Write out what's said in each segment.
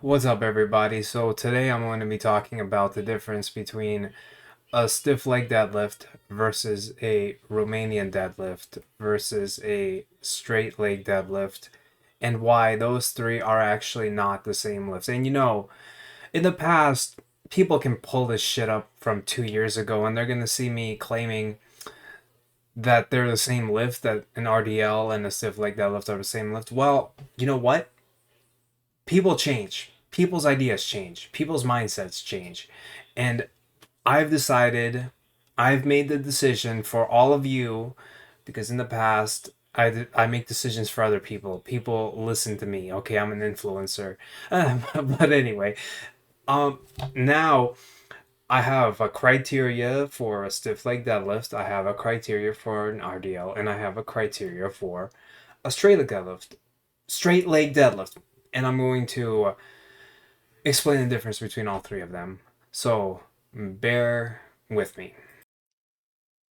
What's up, everybody? So today I'm going to be talking about the difference between a stiff leg deadlift versus a Romanian deadlift versus a straight leg deadlift, and why those three are actually not the same lifts. And in the past, people can pull this shit up from 2 years ago, and they're gonna see me claiming that they're the same lift, that an RDL and a stiff leg deadlift are the same lift. Well, you know what? People change. People's ideas change. People's mindsets change. And I've decided, I've made the decision for all of you, because in the past, I make decisions for other people. People listen to me. Okay, I'm an influencer. But anyway, um, now I have a criteria for a stiff leg deadlift. I have a criteria for an RDL, and I have a criteria for a straight leg deadlift. And I'm going to explain the difference between all three of them. So bear with me.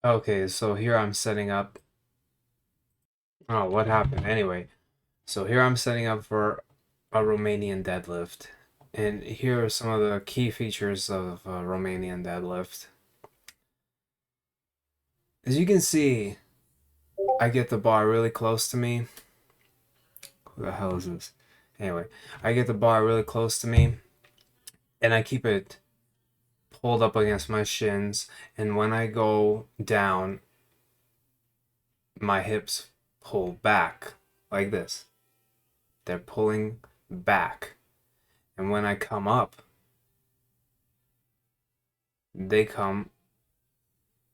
Okay, so here I'm setting up. Oh, what happened? Anyway, so here I'm setting up for a Romanian deadlift. And here are some of the key features of a Romanian deadlift. As you can see, I get the bar really close to me. Who the hell is this? Anyway, I get the bar really close to me, and I keep it pulled up against my shins. And when I go down, my hips pull back like this. They're pulling back. And when I come up, they come,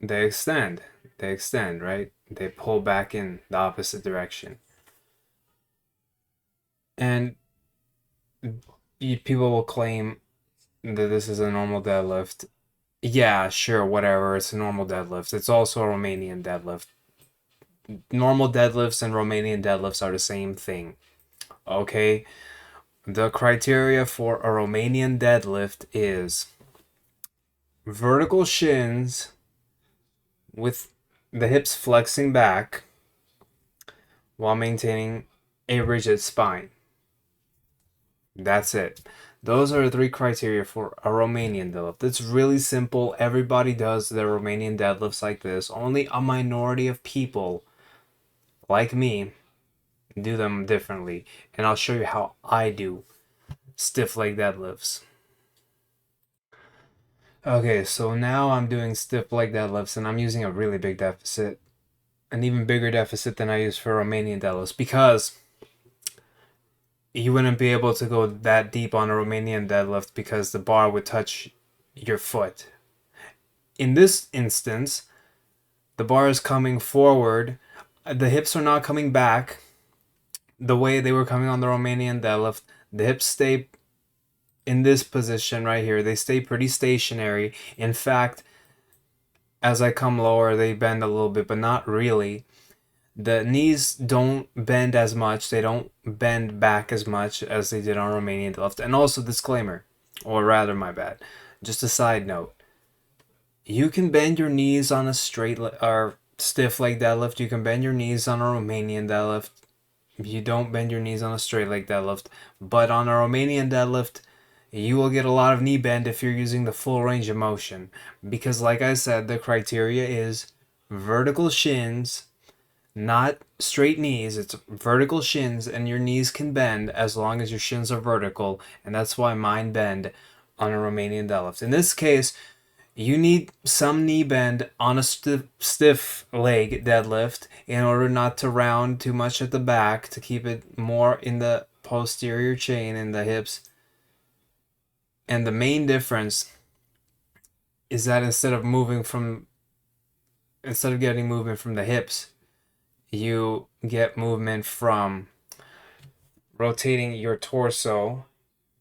they extend. They extend, right? They pull back in the opposite direction. And people will claim that this is a normal deadlift. Yeah, sure, whatever. It's a normal deadlift. It's also a Romanian deadlift. Normal deadlifts and Romanian deadlifts are the same thing. Okay? The criteria for a Romanian deadlift is vertical shins with the hips flexing back while maintaining a rigid spine. That's it. Those are the three criteria for a Romanian deadlift. It's really simple. Everybody does their Romanian deadlifts like this. Only a minority of people, like me, do them differently. And I'll show you how I do stiff leg deadlifts. Okay, so now I'm doing stiff leg deadlifts and I'm using a really big deficit. An even bigger deficit than I use for Romanian deadlifts, because you wouldn't be able to go that deep on a Romanian deadlift because the bar would touch your foot. In this instance, the bar is coming forward. The hips are not coming back the way they were coming on the Romanian deadlift. The hips stay in this position right here. They stay pretty stationary. In fact, as I come lower, they bend a little bit, but not really. The knees don't bend as much. They don't bend back as much as they did on Romanian deadlift. And also, disclaimer, or rather, my bad. Just a side note. You can bend your knees on a or stiff leg deadlift. You can bend your knees on a Romanian deadlift. You don't bend your knees on a straight leg deadlift. But on a Romanian deadlift, you will get a lot of knee bend if you're using the full range of motion. Because, like I said, the criteria is vertical shins, not straight knees. It's vertical shins, and your knees can bend as long as your shins are vertical. And that's why mine bend on a Romanian deadlift. In this case, you need some knee bend on a stiff leg deadlift in order not to round too much at the back, to keep it more in the posterior chain in the hips. And the main difference is that instead of getting movement from the hips, you get movement from rotating your torso,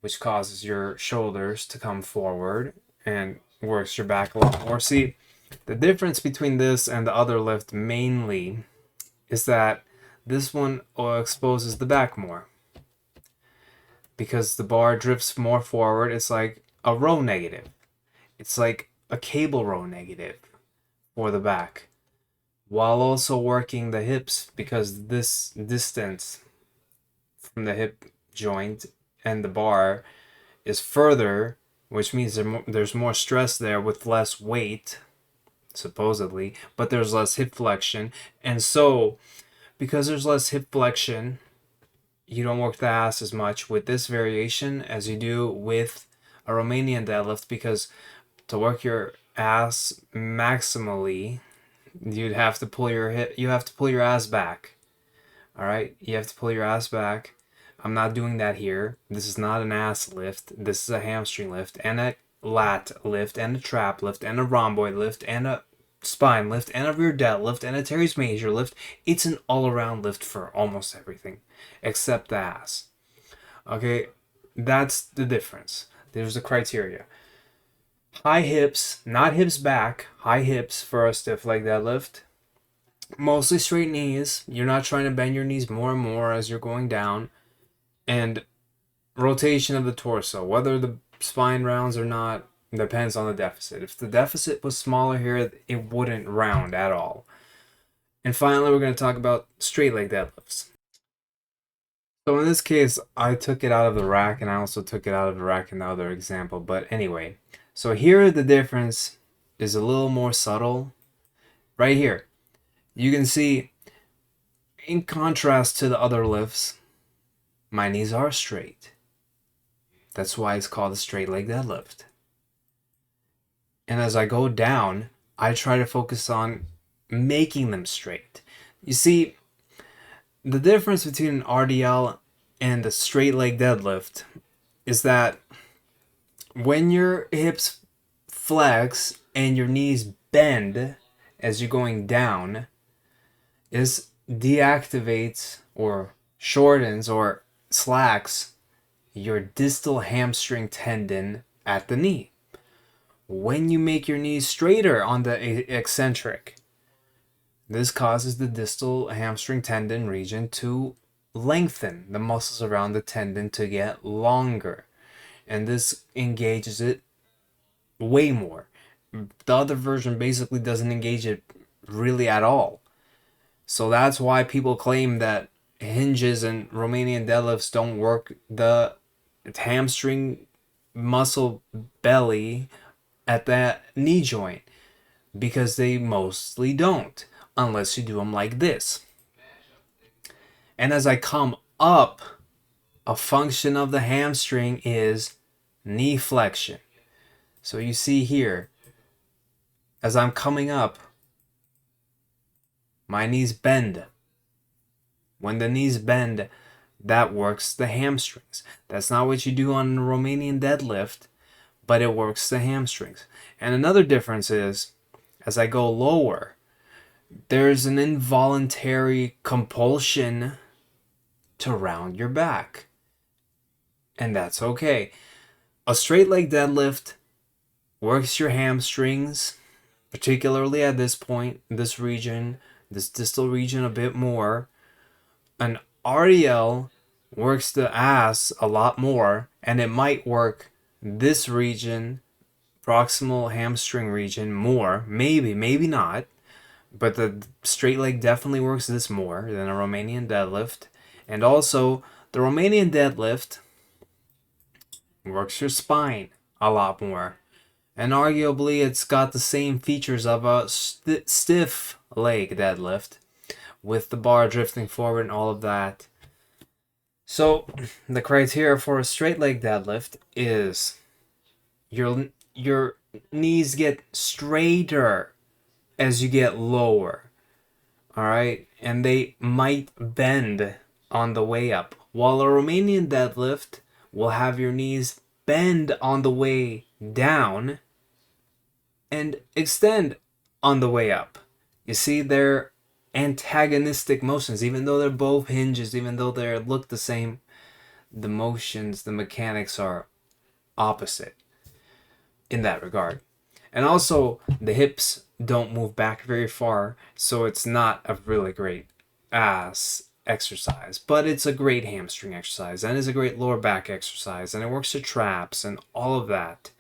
which causes your shoulders to come forward and works your back a lot more. See, the difference between this and the other lift mainly is that this one exposes the back more because the bar drifts more forward. It's like a row negative. It's like a cable row negative for the back, while also working the hips, because this distance from the hip joint and the bar is further, which means there's more stress there with less weight, supposedly, but there's less hip flexion. And so, because there's less hip flexion, you don't work the ass as much with this variation as you do with a Romanian deadlift, because to work your ass maximally, you have to pull your ass back. All right, you have to pull your ass back. I'm not doing that here. This is not an ass lift. This is a hamstring lift and a lat lift and a trap lift and a rhomboid lift and a spine lift and a rear deadlift and a teres major lift. It's an all-around lift for almost everything except the ass. Okay, that's the difference. There's the criteria. High hips, not hips back, high hips for a stiff leg deadlift. Mostly straight knees. You're not trying to bend your knees more and more as you're going down. And rotation of the torso, whether the spine rounds or not, depends on the deficit. If the deficit was smaller here, it wouldn't round at all. And finally, we're going to talk about straight leg deadlifts. So in this case, I took it out of the rack, and I also took it out of the rack in the other example. But anyway, so here the difference is a little more subtle. Right here, you can see, in contrast to the other lifts, my knees are straight. That's why it's called a straight leg deadlift. And as I go down, I try to focus on making them straight. You see, the difference between an RDL and a straight leg deadlift is that when your hips flex and your knees bend as you're going down, this deactivates or shortens or slacks your distal hamstring tendon at the knee. When you make your knees straighter on the eccentric, this causes the distal hamstring tendon region to lengthen, the muscles around the tendon to get longer, and this engages it way more. The other version basically doesn't engage it really at all. So that's why people claim that hinges and Romanian deadlifts don't work the hamstring muscle belly at that knee joint, because they mostly don't, unless you do them like this. And as I come up, a function of the hamstring is knee flexion. So you see here, as I'm coming up, my knees bend. When the knees bend, that works the hamstrings. That's not what you do on a Romanian deadlift, but it works the hamstrings. And another difference is, as I go lower, there's an involuntary compulsion to round your back. And that's okay. A straight leg deadlift works your hamstrings, particularly at this point, this region, this distal region a bit more. An RDL works the ass a lot more, and it might work this region, proximal hamstring region, more. Maybe not. But the straight leg definitely works this more than a Romanian deadlift. And also, the Romanian deadlift works your spine a lot more. And arguably, it's got the same features of a stiff leg deadlift, with the bar drifting forward and all of that. So, the criteria for a straight leg deadlift is your knees get straighter as you get lower. All right, and they might bend on the way up. While a Romanian deadlift will have your knees bend on the way down and extend on the way up. You see, they're antagonistic motions. Even though they're both hinges, even though they look the same, the motions, the mechanics are opposite in that regard. And also, the hips don't move back very far, so it's not a really great ass exercise, but it's a great hamstring exercise, and it's a great lower back exercise, and it works your traps and all of that.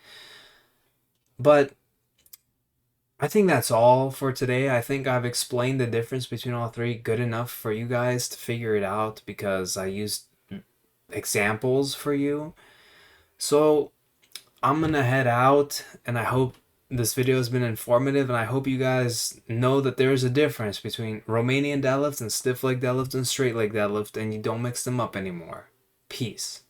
But I think that's all for today. I think I've explained the difference between all three good enough for you guys to figure it out, because I used examples for you. So I'm gonna head out, and I hope this video has been informative, and I hope you guys know that there is a difference between Romanian deadlift and stiff leg deadlift and straight leg deadlift, and you don't mix them up anymore. Peace.